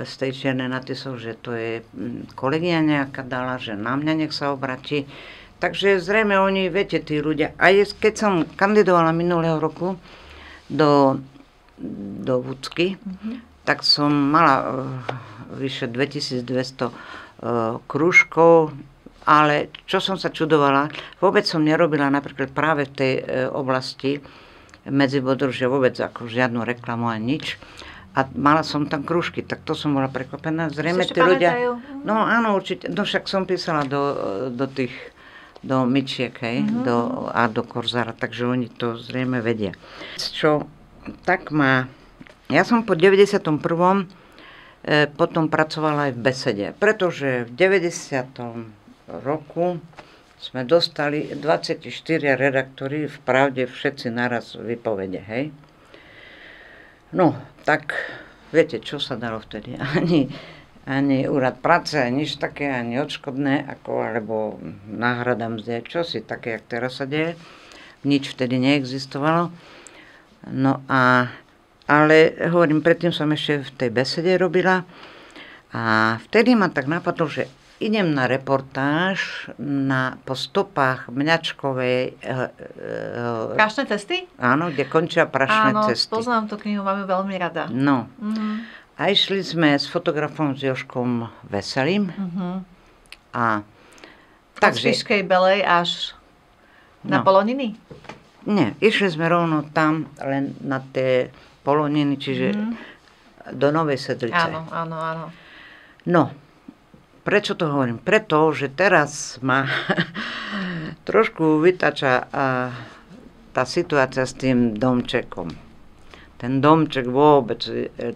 z tej Čiernej na Tisov, že to je kolegia nejaká dala, že na mňa nech sa obratí. Takže zrejme oni, viete, tí ľudia. A keď som kandidovala minulého roku do Vúcky, tak som mala vyše 2200 krúžkov, ale čo som sa čudovala, vôbec som nerobila napríklad práve v tej oblasti Medzibodružia vôbec ako žiadnu reklamu ani nič. A mala som tam krúžky, tak to som bola prekvapená. Zrejme tí ľudia... No áno, určite. No však som písala do Myčiek, hej, do Korzára, takže oni to zrejme vedia. Čo tak má... Ja som po 91. Potom pracovala aj v Besede, pretože v 90. roku sme dostali 24 redaktori, v Pravde všetci naraz vypovede, hej. No, tak viete, čo sa dalo vtedy? Ani úrad práce, ani nič také, ani odškodné, alebo náhrada mzdy, čo si také, jak teraz sa deje. Nič vtedy neexistovalo. No a ale hovorím, predtým som ešte v tej Besede robila a vtedy ma tak napadlo, že idem na reportáž po stopách Mňačkovej... Prašné cesty? Áno, kde končia Prašné cesty. Áno, poznám tú knihu, mám ju veľmi rada. No. A išli sme s fotografom s Jožkom Veselým. A od Spišskej Belej až na Poloniny? Nie, išli sme rovno tam, len na tie Poloniny, čiže do Novej Sedlice. Áno. No, prečo to hovorím? Preto, že teraz ma trošku vytača tá situácia s tým domčekom. Ten domček vôbec,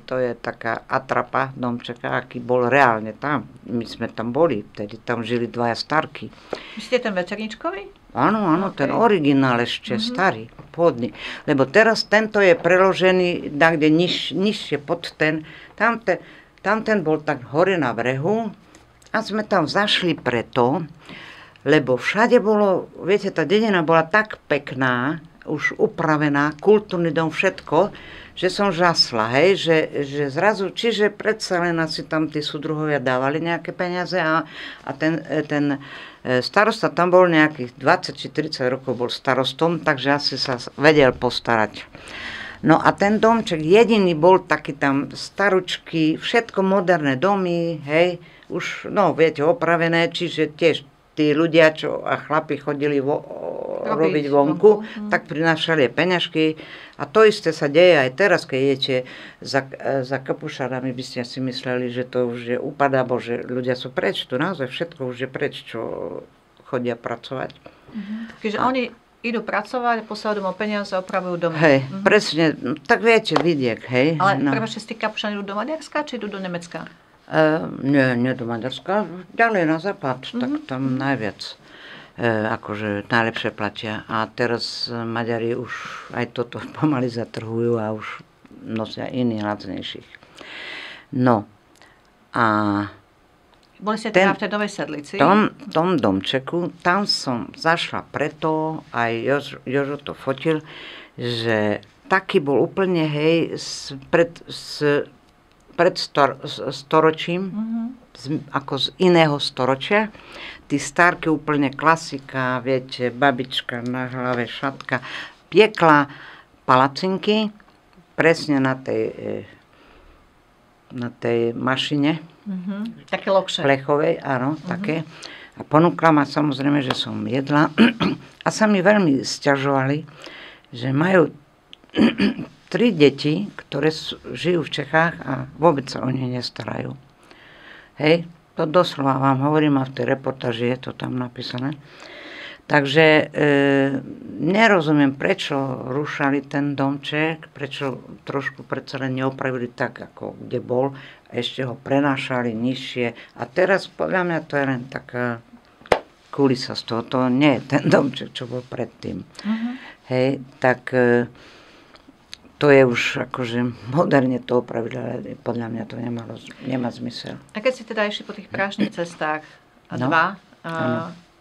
to je taká atrapa domčeka, aký bol reálne tam. My sme tam boli, vtedy tam žili dvaja starky. Myslíte ten Veterničkový? Áno, ten originál ešte starý, pôvodný. Lebo teraz tento je preložený kde nižšie pod ten. Tamten bol tak hore na brehu a sme tam zašli preto, lebo všade bolo, viete, tá dedina bola tak pekná, už upravená, kultúrny dom, všetko, že som žasla, hej, že zrazu, čiže predsa len asi tam tí súdruhovia dávali nejaké peniaze a ten starosta tam bol nejakých 20 či 30 rokov bol starostom, takže asi sa vedel postarať. No a ten domček jediný bol taký tam staručky, všetko moderné domy, hej, už, no viete, opravené, čiže tiež tí ľudia, čo a chlapi chodili robiť vonku, tak prinášali peňažky. A to isté sa deje aj teraz, keď idete za Kapušárami, by ste si mysleli, že to už je upadá, bo že ľudia sú preč. Tu naozaj všetko už je preč, čo chodia pracovať. Takže oni idú pracovať, posielajú domov peniaze a opravujú domy. Hej, presne, tak viete, vidiek, hej. Ale prepáčte, z tých Kapušán idú do Maďarska, či idú do Nemecka? Nie do Maďarska, ďalej na západ, tak tam najviac akože najlepšie platia. A teraz Maďari už aj toto pomaly zatrhujú a už nosia iných lacnejších. No a boli ste teda v tej Novej Sedlici? V tom domčeku, tam som zašla preto, aj Jožo to fotil, že taký bol úplne, hej, pred storočím, ako z iného storočia. Tí starky úplne klasika, viete, babička na hlave, šatka, piekla palacinky, presne na tej mašine. Také lokše. Plechovej, áno, také. A ponúkla ma samozrejme, že som jedla. A sa mi veľmi sťažovali, že majú 3 deti, ktoré žijú v Čechách a vôbec sa o ne nestarajú. Hej, to doslova vám hovorím, a v tej reportáži je to tam napísané. Takže nerozumiem, prečo rušali ten domček, prečo trošku predsa len neopravili tak, ako kde bol, a ešte ho prenášali nižšie. A teraz podľa mňa to je len taká kulisa z toho, to nie je ten domček, čo bol predtým. Hej, tak to je už akože moderne to opravili, ale podľa mňa to nemá zmysel. A keď ste teda išli po tých prášnych cestách,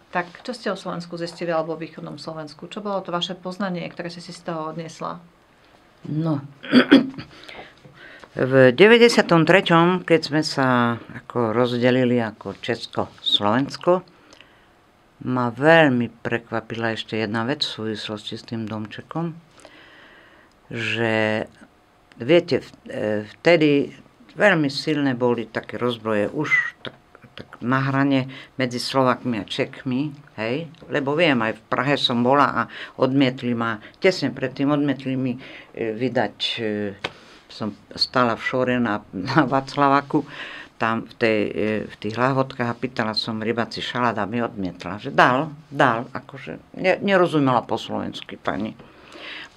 tak čo ste o Slovensku zistili, alebo o východnom Slovensku? Čo bolo to vaše poznanie, ktoré si z toho odniesla? No, v 93., keď sme sa ako rozdelili ako Česko-Slovensko, ma veľmi prekvapila ešte jedna vec v súvislosti s tým domčekom, že viete, vtedy veľmi silné boli také rozbroje už tak na hrane medzi Slovakmi a Čechmi, hej, lebo viem, aj v Prahe som bola a odmietli ma, tesne predtým odmietli mi vydať, som stála v Šore na Václavaku, tam v tých lahvotkách a pýtala som rybací šalát a mi odmietla, že dal, akože nerozumela po slovensky pani.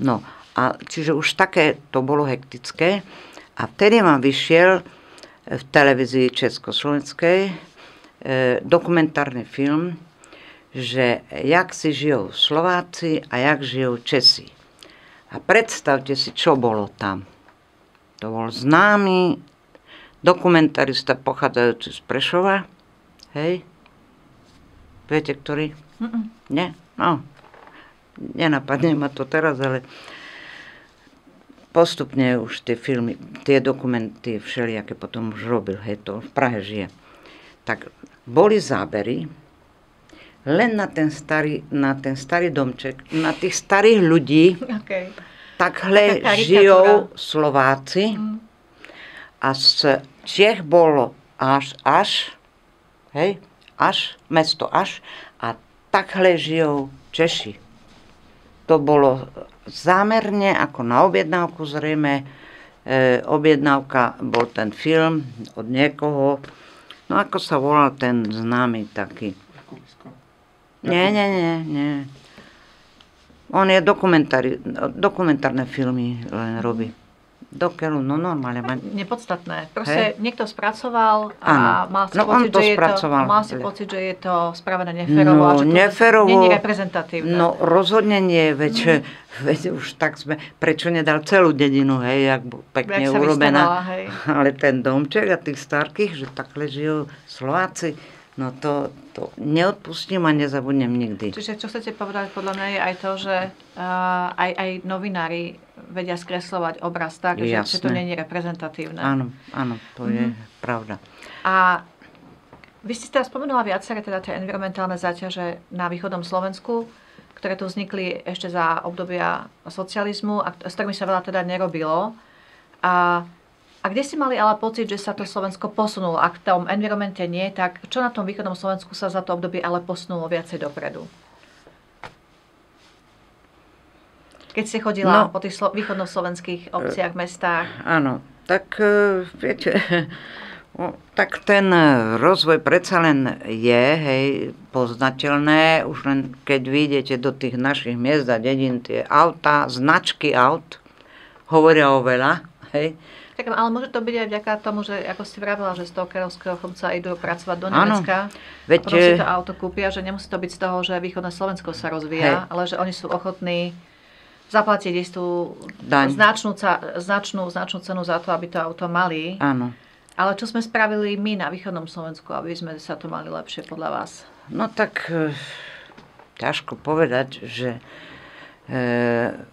No, a čiže už také to bolo hektické a vtedy ma vyšiel v televízii Československej dokumentárny film, že jak si žijou Slováci a jak žijou Česi. A predstavte si, čo bolo tam. To bol známy dokumentarista pochádzajúci z Prešova. Hej? Viete, ktorý? Nie? No. Nenapadne ma to teraz, ale postupne už tie filmy, tie dokumenty všelijaké potom už robil, hej, to v Prahe žije. Tak boli zábery len na ten starý domček, na tých starých ľudí. Okay. Takhle žijou Slováci a z Čech bolo až, mesto Až a takhle žijou Češi. To bolo zámerne, ako na objednávku zrejme. Objednávka bol ten film od niekoho. No ako sa volal ten známy taký? Nie. On je dokumentárne filmy len robí. Dokeľu, no normálne. Nepodstatné. Proste niekto spracoval a mal si pocit, že je to spravené neférovo a že to nie je reprezentatívne. No rozhodne nie, veď už tak sme, prečo nedal celú dedinu, hej, jak pekne urobená. Ale ten domček a tých starkých, že takhle žijú Slováci, no to neodpustím a nezabudnem nikdy. Čiže čo chcete povedať, podľa mňa je aj to, že aj novinári vedia skresľovať obraz tak, že to nie je reprezentatívne. Áno, to je pravda. A vy ste teraz spomenula viaceré teda tie environmentálne záťaže na východnom Slovensku, ktoré tu vznikli ešte za obdobia socializmu a s ktorými sa veľa teda nerobilo. A kde ste mali ale pocit, že sa to Slovensko posunulo? Ak v tom environmente nie, tak čo na tom východnom Slovensku sa za to obdobie ale posunulo viacej dopredu? Keď ste chodila po tých východnoslovenských obciach, mestách? Áno, tak viete, tak ten rozvoj predsa len je, hej, poznateľné. Už len keď vyjdete do tých našich miest a dedín, tie autá, značky aut hovoria o veľa, hej. Tak, ale môže to byť aj vďaka tomu, že ako si vravila, že z toho kerovského chlapca idú pracovať do Nemecka, veď, potom si to auto kúpia, že nemusí to byť z toho, že východné Slovensko sa rozvíja, ale že oni sú ochotní zaplatiť istú značnú cenu za to, aby to auto mali. Áno. Ale čo sme spravili my na východnom Slovensku, aby sme sa to mali lepšie podľa vás? No tak ťažko povedať, že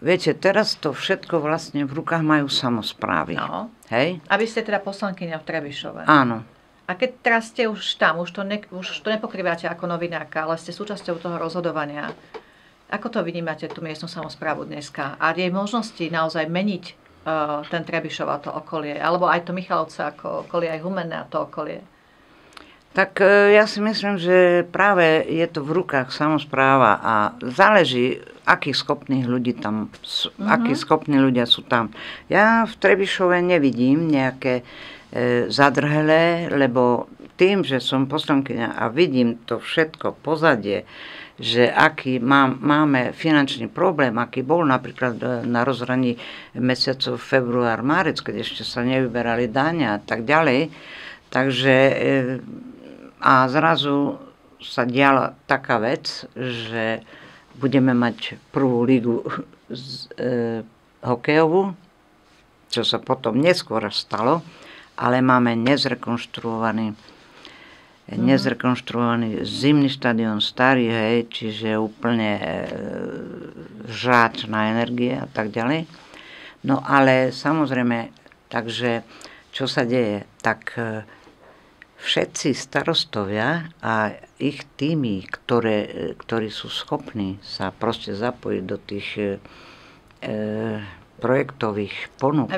viete, teraz to všetko vlastne v rukách majú samosprávy. No. Hej? A vy ste teda poslankyňa v Trebišove. Áno. A keď teraz ste už tam, už to nepokrývate ako novinárka, ale ste súčasťou toho rozhodovania, ako to vnímate, tú miestnu samosprávu dneska? A je možnosti naozaj meniť ten Trebišov a to okolie, alebo aj to Michalovce ako okolie, aj Humenné a to okolie? Tak ja si myslím, že práve je to v rukách samospráva a záleží, akých schopných ľudí tam sú, akí schopní ľudia sú tam. Ja v Trebišove nevidím nejaké zadrhelé, lebo tým, že som poslankyňa a vidím to všetko pozadie, že aký máme finančný problém, aký bol napríklad na rozhraní mesiacov február, marec, keď ešte sa nevyberali dane a tak ďalej. Takže a zrazu sa diala taká vec, že budeme mať prvú lígu hokejovú, čo sa potom neskôr stalo, ale máme nezrekonštruovaný zimný štadión, starý, hej, čiže úplne žráč na energie a tak ďalej. No ale samozrejme, takže čo sa deje, tak všetci starostovia a ich týmy, ktorí sú schopní sa proste zapojiť do tých projektových ponúk,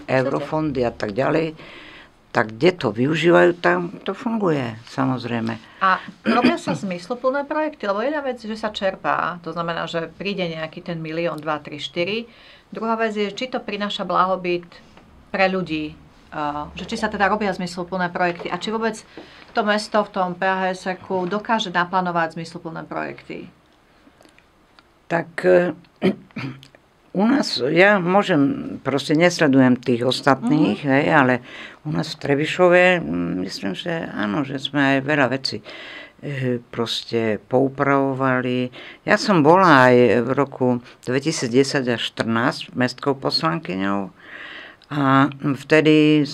eurofondy a tak ďalej, tak kde to využívajú, tam to funguje, samozrejme. A robia sa zmysluplné projekty? Lebo jedna vec, že sa čerpá, to znamená, že príde nejaký ten 1, 2, 3, 4. Druhá vec je, či to prináša blahobyt pre ľudí, že či sa teda robia zmysluplné projekty a či vôbec to mesto v tom PHS-ku dokáže naplánovať zmysluplné projekty. Tak u nás, ja môžem, proste nesledujem tých ostatných, hej, ale u nás v Trebišove, myslím, že áno, že sme aj veľa vecí proste poupravovali. Ja som bola aj v roku 2010 až 2014 mestskou poslankyňou a vtedy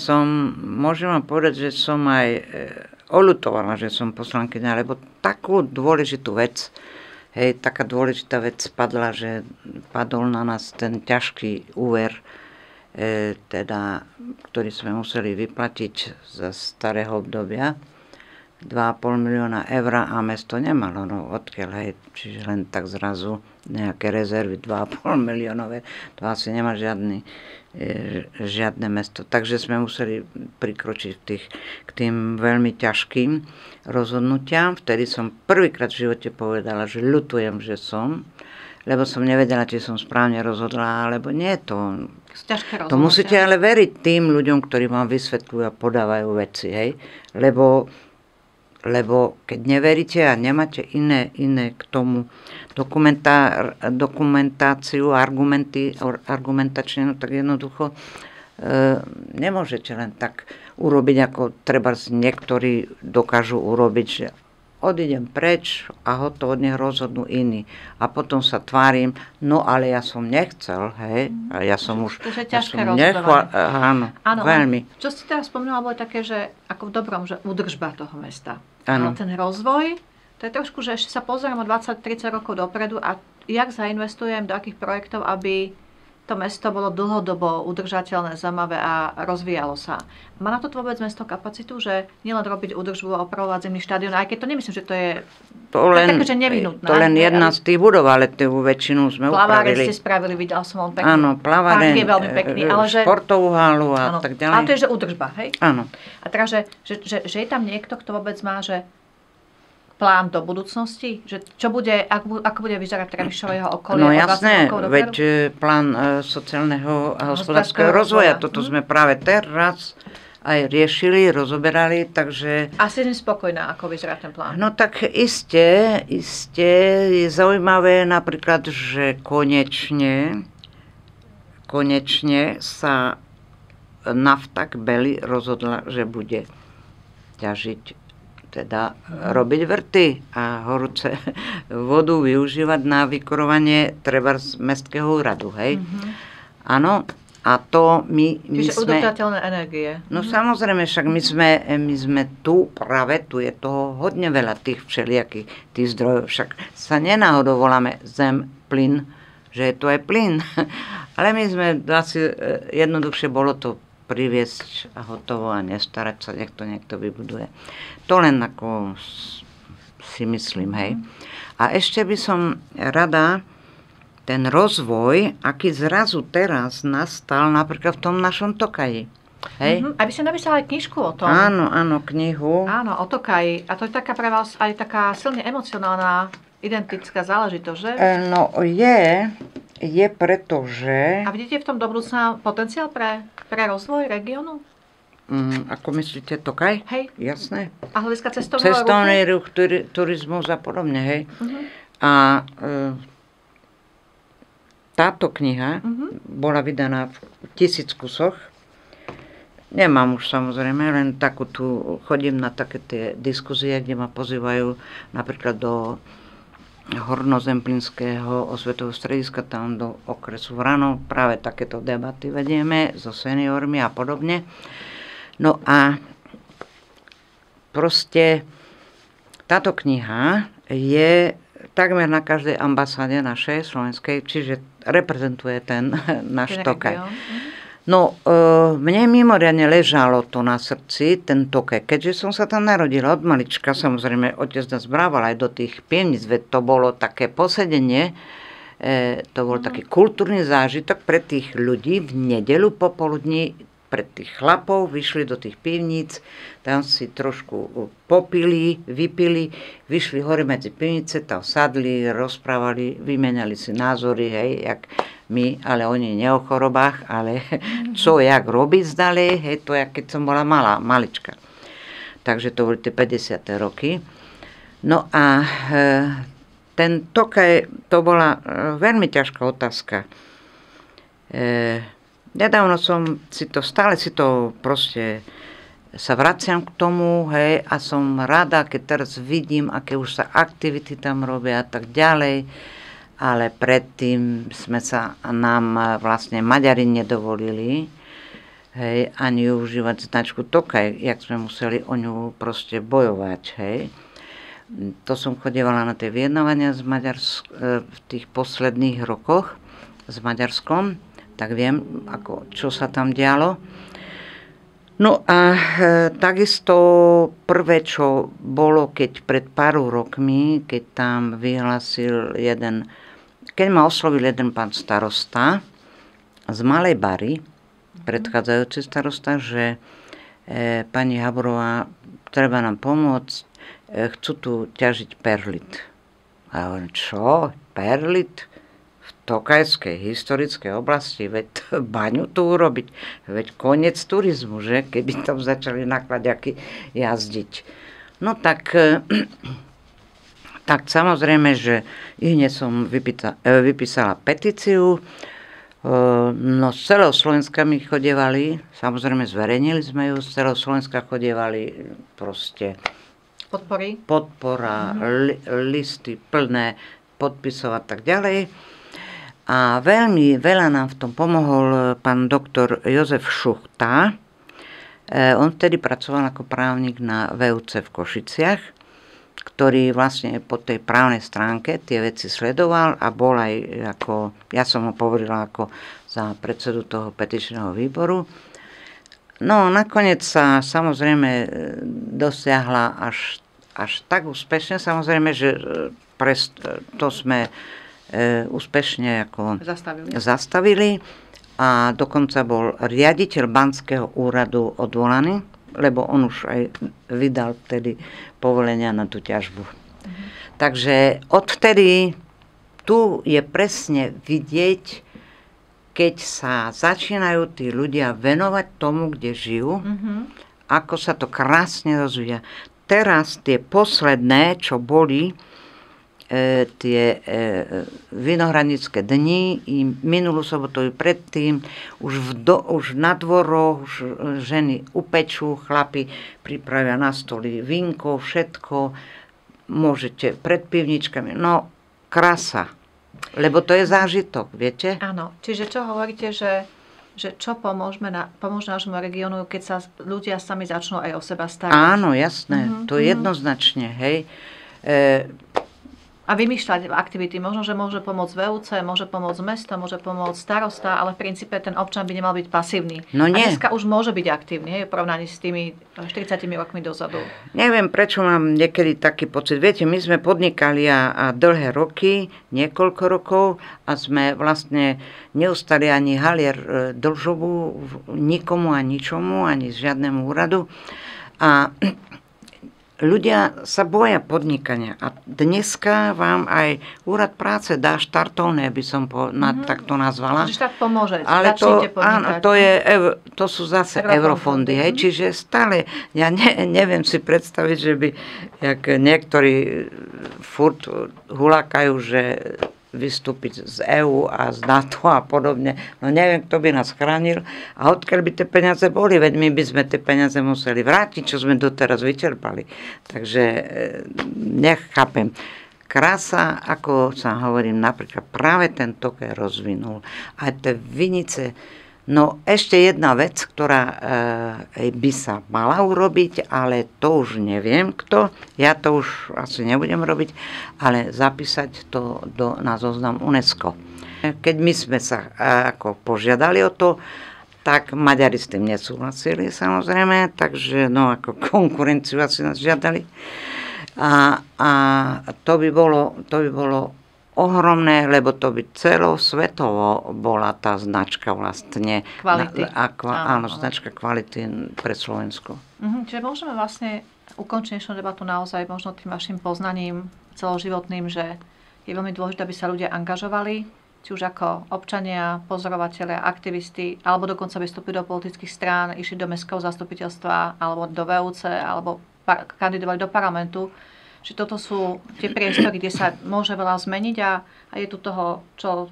môžem vám povedať, že som aj oľutovala, že som poslankyňa, lebo takú dôležitú vec, hej, taká dôležitá vec padla, že padol na nás ten ťažký úver, teda, ktorý sme museli vyplatiť za starého obdobia, 2,5 milióna eur a mesto nemalo, no odkiaľ, hej, čiže len tak zrazu nejaké rezervy 2,5 miliónové, to asi nemá žiadne mesto. Takže sme museli prikročiť k tým veľmi ťažkým rozhodnutiam. Vtedy som prvýkrát v živote povedala, že ľutujem, že lebo som nevedela, či som správne rozhodla, alebo nie. To musíte ale veriť tým ľuďom, ktorí vám vysvetľujú a podávajú veci, hej? Lebo keď neveríte a nemáte iné k tomu dokumentáciu, argumentačne, no tak jednoducho nemôžete len tak urobiť, ako treba niektorí dokážu urobiť, že odídem preč a hotovo, nech rozhodnú iní. A potom sa tvárim, no ale ja som nechcel, hej, a ja som už... To je ťažké rozhodovanie. Áno, veľmi. Čo ste teraz spomínala, bolo také, že ako v dobrom, že údržba toho mesta. Áno. Ale ten rozvoj, to je trošku, že ešte sa pozerám o 20-30 rokov dopredu a jak zainvestujem do akých projektov, aby to mesto bolo dlhodobo udržateľné, zaujímavé a rozvíjalo sa. Má na to vôbec mesto kapacitu, že nielen robiť údržbu a opravovať zimný štadión, aj keď to nemyslím, že to je také, že nevyhnutné. To len jedna z tých budov, ale tú väčšinu sme plaváre upravili. Ste spravili, videl som on pekný. Áno, plaváre, je veľmi pekný, ale že športovú halu a tak ďalej. Ale to je, že údržba, hej? Áno. A teraz, že je tam niekto, kto vôbec má, že plán do budúcnosti? Že čo bude, ako bude vyzerať Trebišove jeho okolie? No jasné, veď plán sociálneho a hospodárskeho rozvoja. Toto sme práve teraz aj riešili, rozoberali, takže... A si spokojná, ako vyzerá ten plán? No tak iste je zaujímavé napríklad, že konečne sa Naftak Beli rozhodla, že bude ťažiť, teda robiť vrty a horúce vodu využívať na vykurovanie treba z mestského úradu, hej? Áno, a to my Čiže sme... udržateľné energie. No samozrejme, však my sme tu, práve tu je toho hodne veľa tých všelijakých tých zdrojov, však sa nenáhodou voláme zem, plyn, že je to aj plyn. Ale my sme asi jednoduchšie bolo to priviesť a hotovo a nestarať sa, nech to niekto vybuduje. To len ako si myslím, hej. A ešte by som rada ten rozvoj, aký zrazu teraz nastal napríklad v tom našom Tokaji. Hej? Aby ste napísali aj knižku o tom. Áno, knihu. Áno, o Tokaji. A to je taká pre vás aj taká silne emocionálna, identická záležitosť, že? No je pretože... A vidíte v tom do budúcna potenciál pre rozvoj regiónu? Ako myslíte, Tokaj? Hej. Jasné. A hľadiska cestovného Cestovný ruch, turizmus a podobne, hej. A táto kniha bola vydaná v 1000 kusoch. Nemám už samozrejme, len takú tu chodím na také tie diskuzie, kde ma pozývajú napríklad do Hornozemplínského osvetového strediska, tam do okresu Vranov, práve takéto debaty vedieme so seniormi a podobne. No a proste táto kniha je takmer na každej ambasáde našej slovenskej, čiže reprezentuje ten náš Tokaj. No, mne mimoriadne ležalo to na srdci, ten Tokaj, keďže som sa tam narodila od malička, samozrejme, otec nás brával aj do tých pivníc, veď to bolo také posedenie, to bol taký kultúrny zážitok pre tých ľudí v nedeľu popoludní, pre tých chlapov, vyšli do tých pivníc, tam si trošku popili, vypili, vyšli hore medzi pivnice, tam sadli, rozprávali, vymenali si názory, hej, jak my, ale oni nie o chorobách, ale čo, jak robiť zdalej, hej, to je, keď som bola malička. Takže to boli tie 50. roky. No a ten Tokaj, to bola veľmi ťažká otázka. Nedávno som stále si to proste sa vraciam k tomu, hej, a som rada, keď teraz vidím, aké už sa aktivity tam robia a tak ďalej, ale predtým nám vlastne Maďari nedovolili, hej, ani užívať značku Tokaj, jak sme museli o ňu proste bojovať, hej. To som chodievala na tie vyjednávania v tých posledných rokoch s Maďarskom, tak viem, čo sa tam dialo. No a takisto prvé, čo bolo, keď pred pár rokmi, keď tam vyhlásil keď ma oslovil jeden pán starosta z Malej Bary, predchádzajúci starosta, že pani Haburová, treba nám pomôcť, chcú tu ťažiť perlit. A ja hovorím, čo? Perlit? Tokajskej historickej oblasti, veď baňu tu urobiť, veď koniec turizmu, že? Keby tam začali nakladiaky jazdiť. No tak samozrejme, že hneď som vypísala petíciu, no z celého Slovenska mi chodievali, samozrejme zverejnili sme ju, z celého Slovenska chodievali proste podpora, listy plné podpisov a tak ďalej. A veľmi veľa nám v tom pomohol pán doktor Jozef Šuchta. On vtedy pracoval ako právnik na VUC v Košiciach, ktorý vlastne po tej právnej stránke tie veci sledoval a bol aj ja som ho poverila ako za predsedu toho petičného výboru. No nakoniec sa samozrejme dosiahla až tak úspešne, samozrejme, že to sme úspešne zastavili a dokonca bol riaditeľ Banského úradu odvolaný, lebo on už aj vydal vtedy povolenia na tú ťažbu. Takže odvtedy tu je presne vidieť, keď sa začínajú tí ľudia venovať tomu, kde žijú, ako sa to krásne rozvíja. Teraz tie posledné, čo boli, tie vinohradnícke dni i minulú sobotu i predtým už na dvoroch už ženy upečú, chlapi pripravia na stoli vínko, všetko, môžete pred pivničkami, no krása, lebo to je zážitok, viete? Áno, čiže čo hovoríte, že čo pomôže nášmu regiónu, keď sa ľudia sami začnú aj o seba starať? Áno, jasné, to jednoznačne, hej. A vymýšľať aktivity. Možno, že môže pomôcť VUC, môže pomôcť mesto, môže pomôcť starosta, ale v princípe ten občan by nemal byť pasívny. No nie. A dneska už môže byť aktívny, hej, v porovnaní s tými 40 rokmi dozadu. Neviem, prečo mám niekedy taký pocit. Viete, my sme podnikali a dlhé roky, niekoľko rokov a sme vlastne neustali ani halier dlžobu nikomu a ničomu, ani žiadnemu úradu. A ľudia sa boja podnikania a dneska vám aj úrad práce dá štartovné, by som takto nazvala. Že štát pomôže, ale začnite podnikať. Áno, to sú zase eurofondy, hej, čiže stále, ja neviem si predstaviť, že by, jak niektorí furt hulákajú, že vystúpiť z EÚ a z NATO a podobne. No neviem, kto by nás chránil a odkiaľ by tie peniaze boli, veď my by sme tie peniaze museli vrátiť, čo sme doteraz vyčerpali. Takže nechápem. Krása, ako sa hovorím, napríklad práve ten Tokaj rozvinul. Aj tie vinice. No ešte jedna vec, ktorá by sa mala urobiť, ale to už neviem kto, ja to už asi nebudem robiť, ale zapísať to na zoznam UNESCO. Keď my sme sa ako požiadali o to, tak Maďari s tým nesúhlasili samozrejme, takže no ako konkurenciu asi nás žiadali. A to by bolo ohromné, lebo to by celosvetovo bola tá značka vlastne. Kvality. Áno, značka kvality pre Slovensko. Čiže môžeme vlastne ukončiť dnešnú debatu naozaj možno tým vašim poznaním celoživotným, že je veľmi dôležité, aby sa ľudia angažovali, či už ako občania, pozorovatelia, aktivisti, alebo dokonca vystúpili do politických strán, išli do mestského zastupiteľstva, alebo do VUC, alebo kandidovali do parlamentu. Že toto sú tie priestory, kde sa môže veľa zmeniť a je tu toho, čo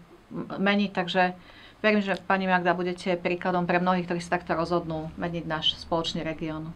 meniť. Takže verím, že pani Magda budete príkladom pre mnohých, ktorí sa takto rozhodnú meniť náš spoločný región.